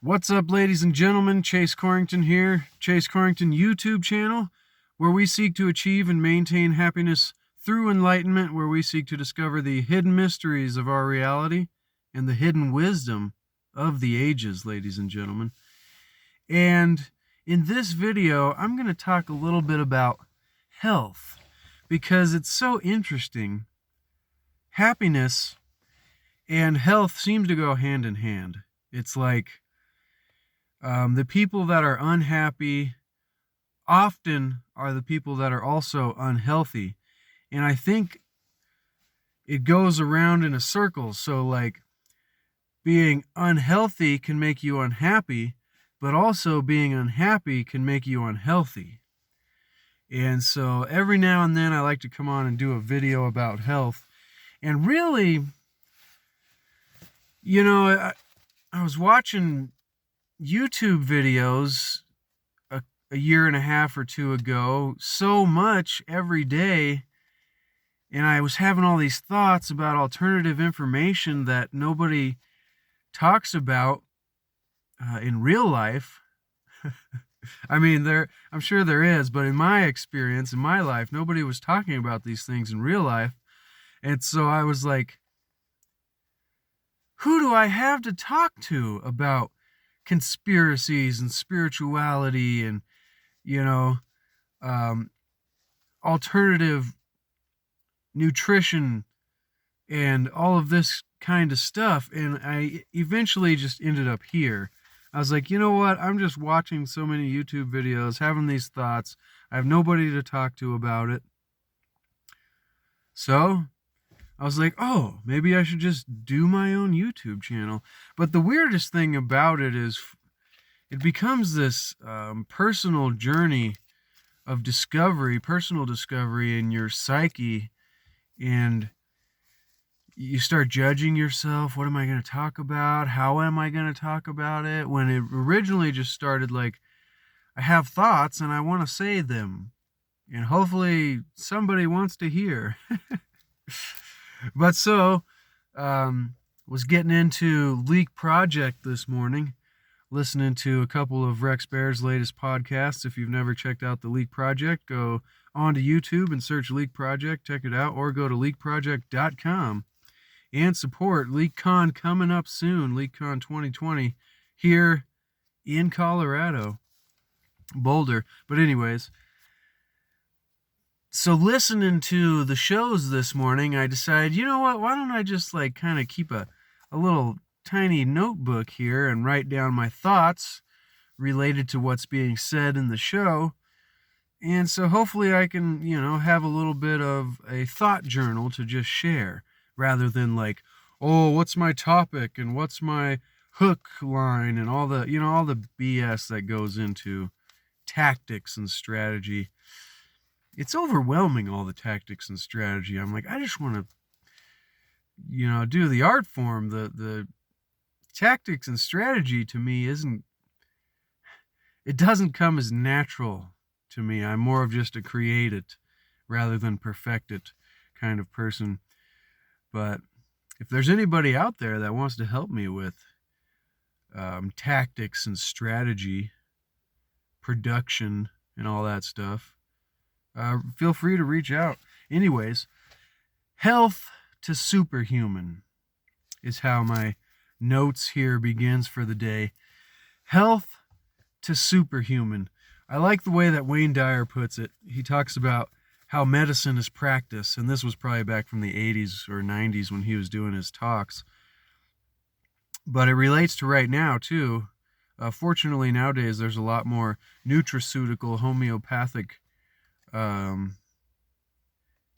What's up, ladies and gentlemen? Chase Corrington here, Chase Corrington YouTube channel, where we seek to achieve and maintain happiness through enlightenment, where we seek to discover the hidden mysteries of our reality and the hidden wisdom of the ages, ladies and gentlemen. And in this video, I'm going to talk a little bit about health, because it's so interesting. Happiness and health seems to go hand in hand. It's like the people that are unhappy often are the people that are also unhealthy. And I think it goes around in a circle. So like being unhealthy can make you unhappy, but also being unhappy can make you unhealthy. And so every now and then I like to come on and do a video about health. And really, you know, I was watching YouTube videos a year and a half or two ago so much every day, and I was having all these thoughts about alternative information that nobody talks about in real life. I mean, I'm sure there is, but in my experience, in my life, nobody was talking about these things in real life. And so I was like, who do I have to talk to about conspiracies and spirituality and, alternative nutrition and all of this kind of stuff? And I eventually just ended up here. I was like, you know what? I'm just watching so many YouTube videos, having these thoughts. I have nobody to talk to about it. So I was like, oh, maybe I should just do my own YouTube channel. But the weirdest thing about it is it becomes this personal journey of discovery, personal discovery in your psyche. And you start judging yourself. What am I going to talk about? How am I going to talk about it? When it originally just started like, I have thoughts and I want to say them. And hopefully somebody wants to hear. But so, was getting into Leak Project this morning, listening to a couple of Rex Bear's latest podcasts. If you've never checked out the Leak Project, go onto YouTube and search Leak Project, check it out, or go to leakproject.com and support LeakCon coming up soon, LeakCon 2020, here in Colorado, Boulder. But anyways, so listening to the shows this morning, I decided, you know what, why don't I just like kind of keep a little tiny notebook here and write down my thoughts related to what's being said in the show. And so hopefully I can, have a little bit of a thought journal to just share, rather than like, oh, what's my topic and what's my hook line and all the, all the BS that goes into tactics and strategy. It's overwhelming, all the tactics and strategy. I'm like, I just want to, do the art form. The tactics and strategy to me it doesn't come as natural to me. I'm more of just a create it rather than perfect it kind of person. But if there's anybody out there that wants to help me with tactics and strategy, production, and all that stuff, feel free to reach out. Anyways, health to superhuman is how my notes here begins for the day. Health to superhuman. I like the way that Wayne Dyer puts it. He talks about how medicine is practice, and this was probably back from the 80s or 90s when he was doing his talks. But it relates to right now, too. Fortunately, nowadays, there's a lot more nutraceutical, homeopathic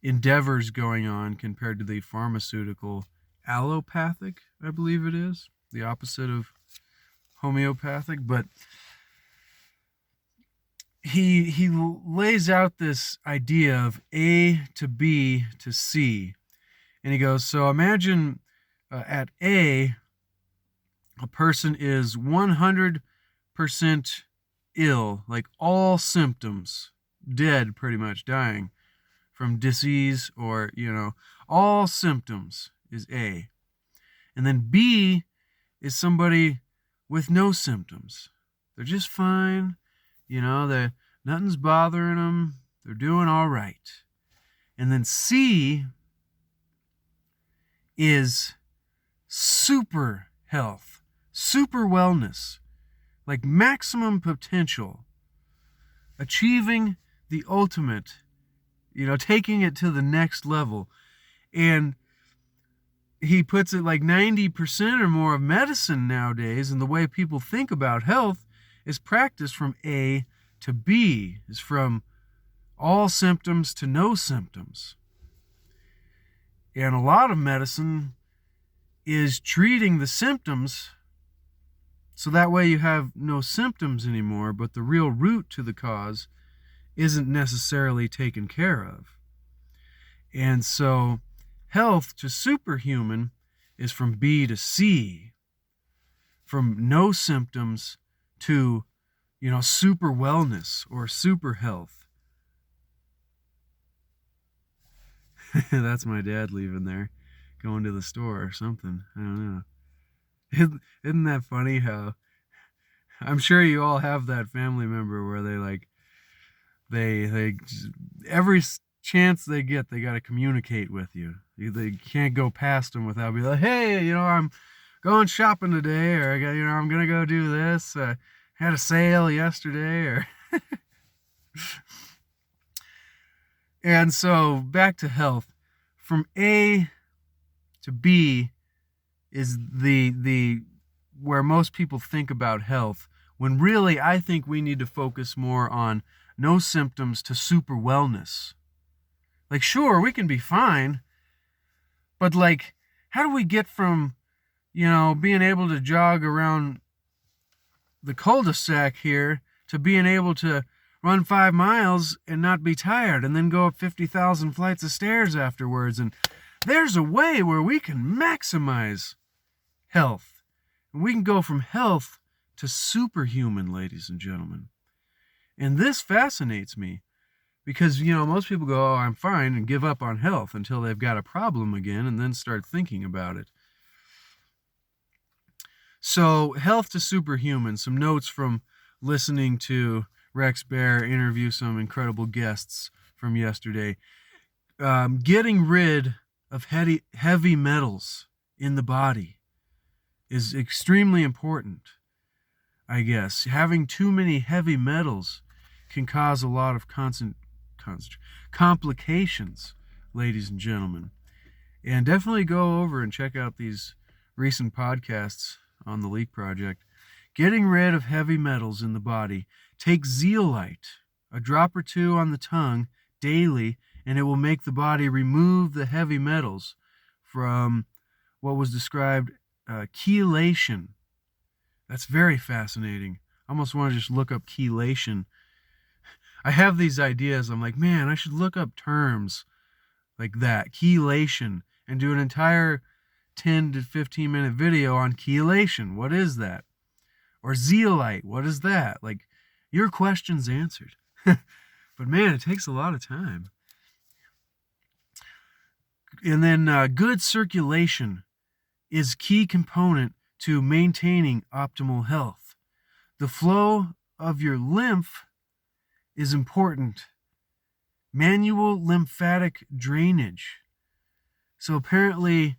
endeavors going on compared to the pharmaceutical allopathic, I believe it is, the opposite of homeopathic. But he lays out this idea of A to B to C, and he goes, so imagine at A person is 100% ill, like all symptoms, dead, pretty much dying from disease, or all symptoms is A. And then B is somebody with no symptoms. They're just fine. Nothing's bothering them. They're doing all right. And then C is super health, super wellness, like maximum potential, achieving the ultimate, taking it to the next level. And he puts it like 90% or more of medicine nowadays, and the way people think about health is practiced from A to B, is from all symptoms to no symptoms. And a lot of medicine is treating the symptoms so that way you have no symptoms anymore, but the real root to the cause isn't necessarily taken care of. And so health to superhuman is from B to C, from no symptoms to, super wellness or super health. That's my dad leaving there, going to the store or something. I don't know. Isn't that funny how I'm sure you all have that family member where they every chance they get, they got to communicate with you. They can't go past them without being like, hey, I'm going shopping today, or I'm going to go do this. Had a sale yesterday, or and so back to health. From A to B is the where most people think about health, when really I think we need to focus more on no symptoms to super wellness. Like, sure, we can be fine, but like, how do we get from, being able to jog around the cul-de-sac here to being able to run 5 miles and not be tired and then go up 50,000 flights of stairs afterwards? And there's a way where we can maximize health. And we can go from health to superhuman, ladies and gentlemen. And this fascinates me because, most people go, oh, I'm fine, and give up on health until they've got a problem again and then start thinking about it. So, health to superhuman, some notes from listening to Rex Bear interview some incredible guests from yesterday. Getting rid of heavy metals in the body is extremely important, I guess. Having too many heavy metals can cause a lot of complications, ladies and gentlemen. And definitely go over and check out these recent podcasts on the Leak Project. Getting rid of heavy metals in the body. Take zeolite, a drop or two on the tongue daily, and it will make the body remove the heavy metals from what was described chelation. That's very fascinating. I almost want to just look up chelation. I have these ideas. I'm like, man, I should look up terms like that, chelation, and do an entire 10 to 15 minute video on chelation. What is that? Or zeolite, what is that? Like, your question's answered. But man, it takes a lot of time. And then good circulation is key component to maintaining optimal health. The flow of your lymph is important. Manual lymphatic drainage. So apparently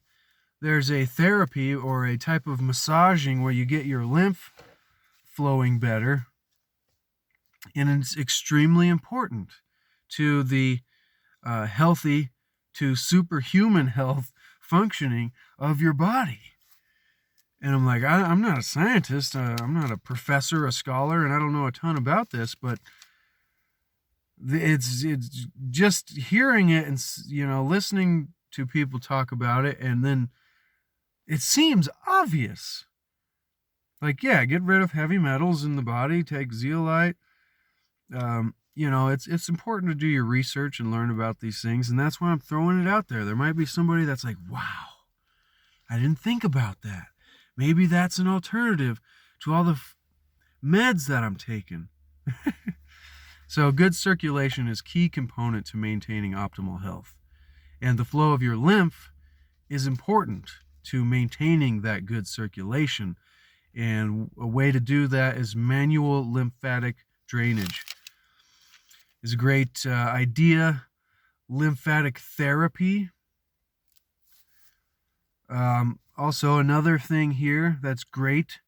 there's a therapy or a type of massaging where you get your lymph flowing better, and it's extremely important to the healthy to superhuman health functioning of your body. And I'm like, I'm not a scientist, I'm not a professor, a scholar, and I don't know a ton about this, but it's just hearing it and listening to people talk about it, and then it seems obvious. Like, yeah, get rid of heavy metals in the body, take zeolite. It's important to do your research and learn about these things, and that's why I'm throwing it out there. There might be somebody that's like, wow, I didn't think about that. Maybe that's an alternative to all the meds that I'm taking. So good circulation is key component to maintaining optimal health. And the flow of your lymph is important to maintaining that good circulation. And a way to do that is manual lymphatic drainage. It's a great idea. Lymphatic therapy. Also, another thing here that's great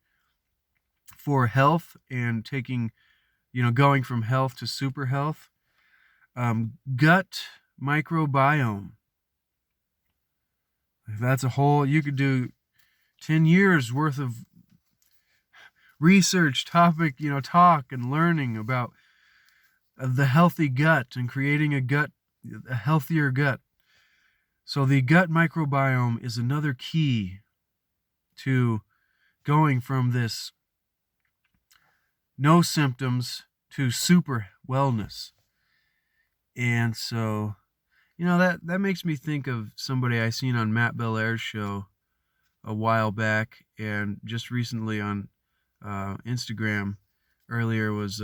for health and taking, going from health to super health. Gut microbiome. That's a whole, you could do 10 years worth of research topic, talk and learning about the healthy gut and creating a healthier gut. So the gut microbiome is another key to going from this no symptoms to super wellness. And so, that makes me think of somebody I seen on Matt Belair's show a while back, and just recently on Instagram earlier was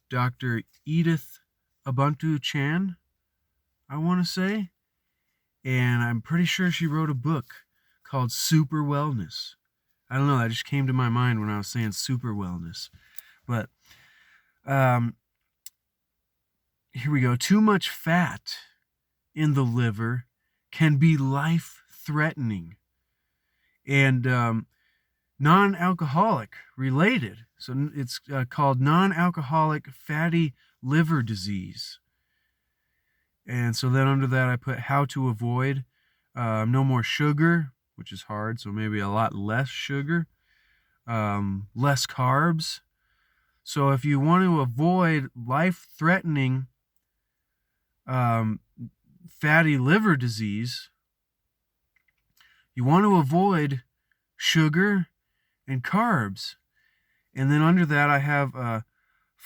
Dr. Edith Ubuntu Chan, I want to say. And I'm pretty sure she wrote a book called Super Wellness. I don't know, that just came to my mind when I was saying super wellness. But here we go. Too much fat in the liver can be life-threatening and non-alcoholic related. So it's called non-alcoholic fatty liver disease. And so then under that I put how to avoid no more sugar, which is hard, so maybe a lot less sugar, less carbs. So if you want to avoid life-threatening fatty liver disease, you want to avoid sugar and carbs. And then under that I have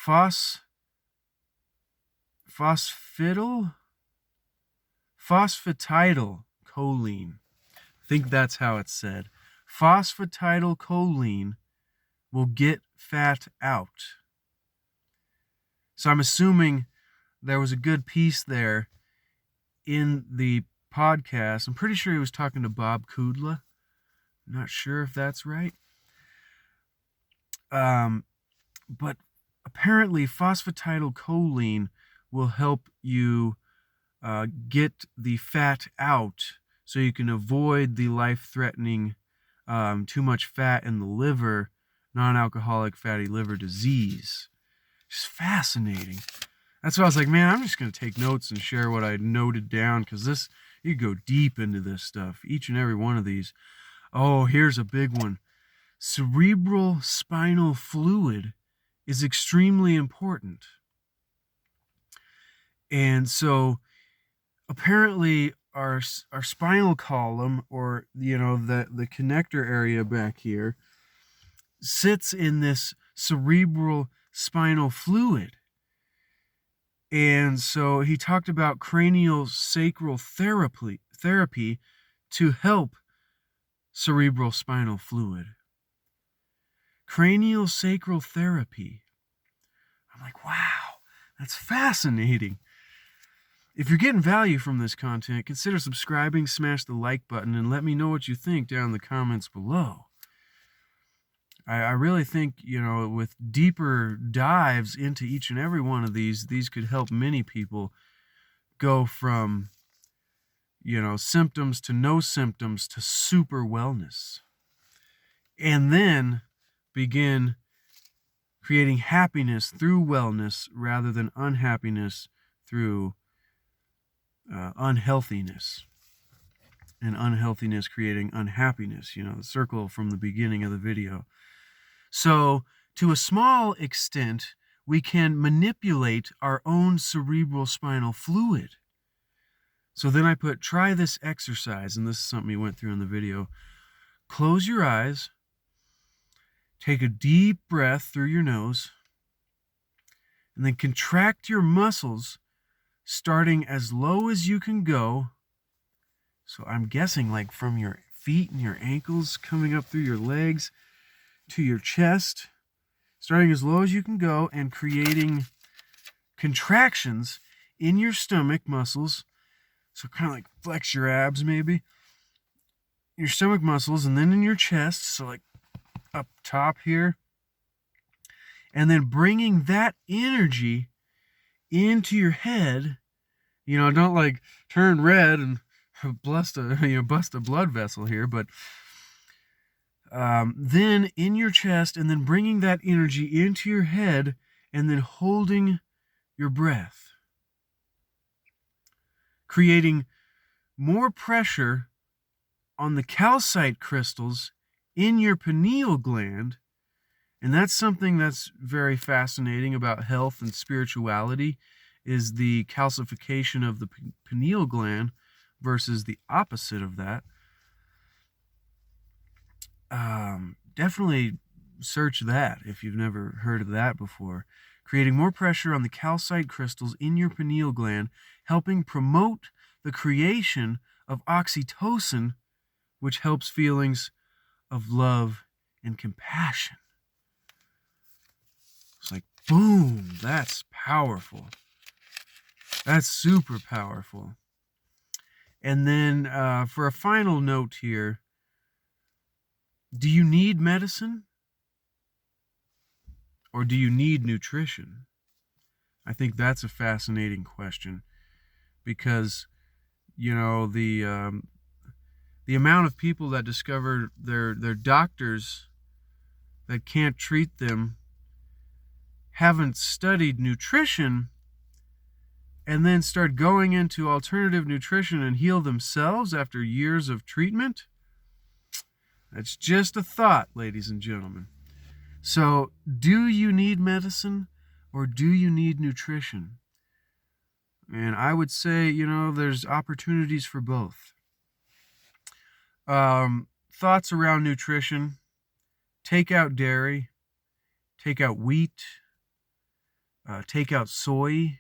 phosphatidylcholine. I think that's how it's said. Phosphatidylcholine will get fat out. So I'm assuming there was a good piece there in the podcast. I'm pretty sure he was talking to Bob Kudla. I'm not sure if that's right. But apparently phosphatidylcholine will help you get the fat out so you can avoid the life-threatening too much fat in the liver, non-alcoholic fatty liver disease. Just fascinating. That's why I was like, man, I'm just going to take notes and share what I noted down, because you go deep into this stuff, each and every one of these. Oh, here's a big one. Cerebral spinal fluid is extremely important. And so apparently our spinal column, or the connector area back here, sits in this cerebral spinal fluid. And so he talked about cranial sacral therapy to help cerebral spinal fluid. Cranial sacral therapy. I'm like, wow, that's fascinating. If you're getting value from this content, consider subscribing, smash the like button, and let me know what you think down in the comments below. I really think, with deeper dives into each and every one of these could help many people go from, symptoms to no symptoms to super wellness. And then begin creating happiness through wellness rather than unhappiness through unhealthiness. And unhealthiness creating unhappiness, the circle from the beginning of the video. So, to a small extent, we can manipulate our own cerebral spinal fluid. So then I put, try this exercise, and this is something we went through in the video. Close your eyes, take a deep breath through your nose, and then contract your muscles, starting as low as you can go. So I'm guessing like from your feet and your ankles, coming up through your legs, to your chest, starting as low as you can go, and creating contractions in your stomach muscles. So kind of like flex your abs maybe, your stomach muscles, and then in your chest. So like up top here, and then bringing that energy into your head. Don't like turn red and bust a blood vessel here, but then in your chest, and then bringing that energy into your head, and then holding your breath, creating more pressure on the calcite crystals in your pineal gland. And that's something that's very fascinating about health and spirituality, is the calcification of the pineal gland versus the opposite of that. Definitely search that if you've never heard of that before. Creating more pressure on the calcite crystals in your pineal gland, helping promote the creation of oxytocin, which helps feelings of love and compassion. It's like, boom, that's powerful. That's super powerful. And then for a final note here, do you need medicine? Or do you need nutrition? I think that's a fascinating question, because, the amount of people that discover their doctors that can't treat them haven't studied nutrition and then start going into alternative nutrition and heal themselves after years of treatment. That's just a thought, ladies and gentlemen. So, do you need medicine or do you need nutrition? And I would say, there's opportunities for both. Thoughts around nutrition: take out dairy, take out wheat, take out soy,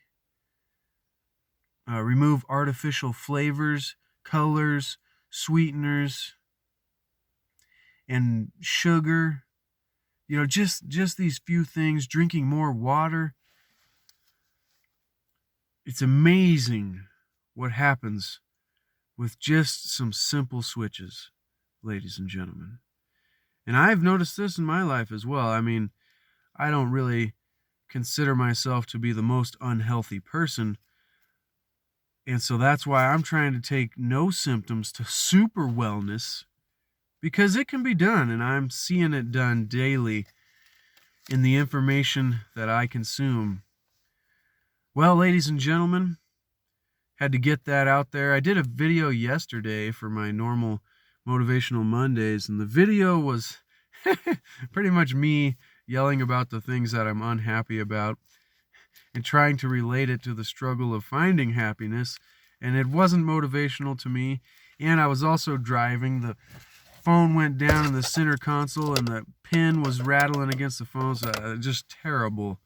remove artificial flavors, colors, sweeteners, and sugar. Just these few things. Drinking more water. It's amazing what happens with just some simple switches, ladies and gentlemen. And I've noticed this in my life as well. I mean, I don't really consider myself to be the most unhealthy person. And so that's why I'm trying to take no symptoms to super wellness, because it can be done, and I'm seeing it done daily in the information that I consume. Well, ladies and gentlemen, had to get that out there. I did a video yesterday for my normal Motivational Mondays, and the video was pretty much me yelling about the things that I'm unhappy about and trying to relate it to the struggle of finding happiness. And it wasn't motivational to me. And I was also driving. The phone went down in the center console and the pin was rattling against the phone. So just terrible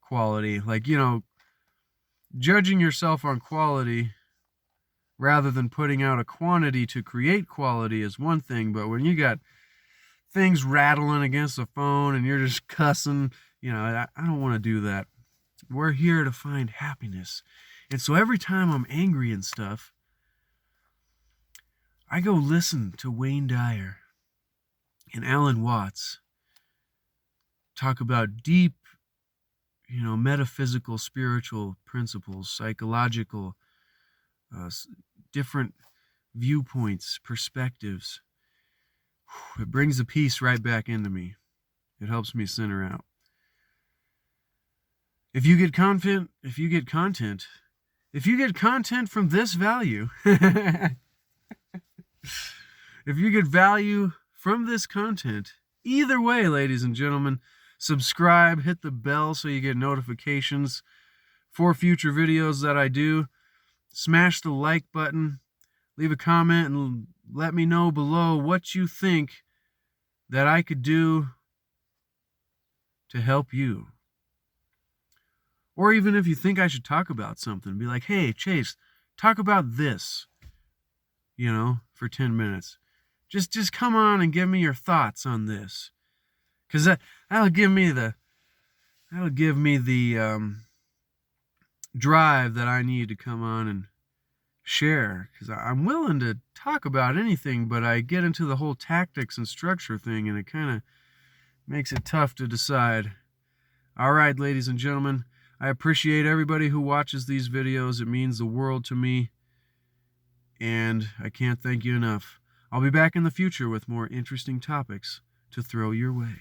quality. Like, judging yourself on quality rather than putting out a quantity to create quality is one thing. But when you got things rattling against the phone and you're just cussing, I don't want to do that. We're here to find happiness. And so every time I'm angry and stuff, I go listen to Wayne Dyer and Alan Watts talk about deep, metaphysical, spiritual principles, psychological, different viewpoints, perspectives. It brings the peace right back into me. It helps me center out. If you get content from this value, if you get value from this content, either way, ladies and gentlemen, subscribe, hit the bell so you get notifications for future videos that I do. Smash the like button, leave a comment, and let me know below what you think that I could do to help you. Or even if you think I should talk about something, be like, hey, Chase, talk about this, for 10 minutes. Just come on and give me your thoughts on this. Because that'll give me the drive that I need to come on and share. Because I'm willing to talk about anything, but I get into the whole tactics and structure thing, and it kind of Makes it tough to decide. All right, ladies and gentlemen, I appreciate everybody who watches these videos. It means the world to me, and I can't thank you enough. I'll be back in the future with more interesting topics to throw your way.